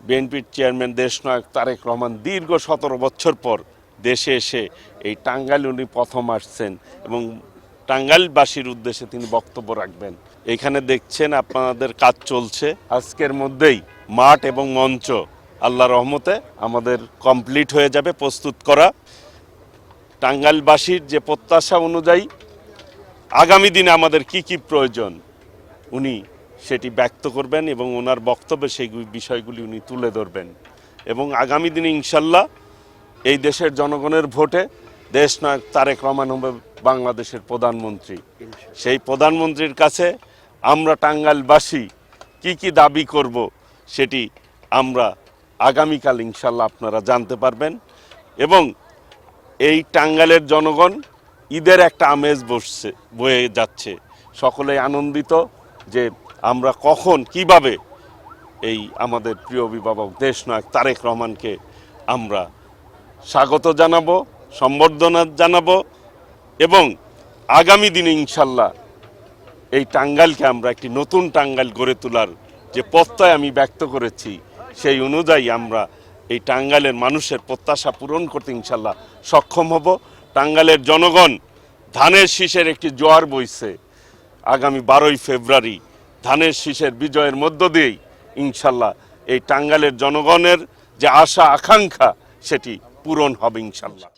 বিএনপির চেয়ারম্যান দেশনায়ক তারেক রহমান দীর্ঘ 17 বছর পর দেশে এসে এই টাঙ্গাইল উনি প্রথম আসছেন এবং টাঙ্গাইলবাসীর উদ্দেশ্যে তিনি বক্তব্য রাখবেন। এখানে দেখছেন আপনাদের কাজ চলছে, আজকের মধ্যেই মাঠ এবং মঞ্চ আল্লাহর রহমতে আমাদের কমপ্লিট হয়ে যাবে প্রস্তুত করা। টাঙ্গাইলবাসীর যে প্রত্যাশা অনুযায়ী আগামী দিনে আমাদের কি প্রয়োজন উনি সেটি ব্যক্ত করবেন এবং ওনার বক্তব্যে সেই বিষয়গুলি উনি তুলে ধরবেন এবং আগামী দিনে ইনশাল্লাহ এই দেশের জনগণের ভোটে দেশনায়ক তারেক রহমান হবে বাংলাদেশের প্রধানমন্ত্রী। সেই প্রধানমন্ত্রীর কাছে আমরা টাঙ্গাইলবাসী কি দাবি করব সেটি আমরা আগামীকাল ইনশাল্লাহ আপনারা জানতে পারবেন এবং এই টাঙ্গাইলের জনগণ ঈদের একটা আমেজ বয়ে যাচ্ছে, সকলেই আনন্দিত যে আমরা কখন কিভাবে এই আমাদের প্রিয় অভিভাবক দেশনায়ক তারেক রহমানকে আমরা স্বাগত জানাবো, সম্বর্ধনা জানাবো এবং আগামী দিনে ইনশাল্লাহ এই টাঙ্গাইলকে আমরা একটি নতুন টাঙ্গাইল গড়ে তোলার যে প্রত্যয় আমি ব্যক্ত করেছি সেই অনুযায়ী আমরা এই টাঙ্গাইলের মানুষের প্রত্যাশা পূরণ করতে ইনশাল্লাহ সক্ষম হব। টাঙ্গাইলের জনগণ ধানের শীষের একটি জোয়ার বইছে, আগামী 12ই ফেব্রুয়ারি ধানের শীষের বিজয়ের মধ্য দিয়েই ইনশাল্লাহ এই টাঙ্গাইলের জনগণের যে আশা আকাঙ্ক্ষা সেটি পূরণ হবে ইনশাল্লাহ।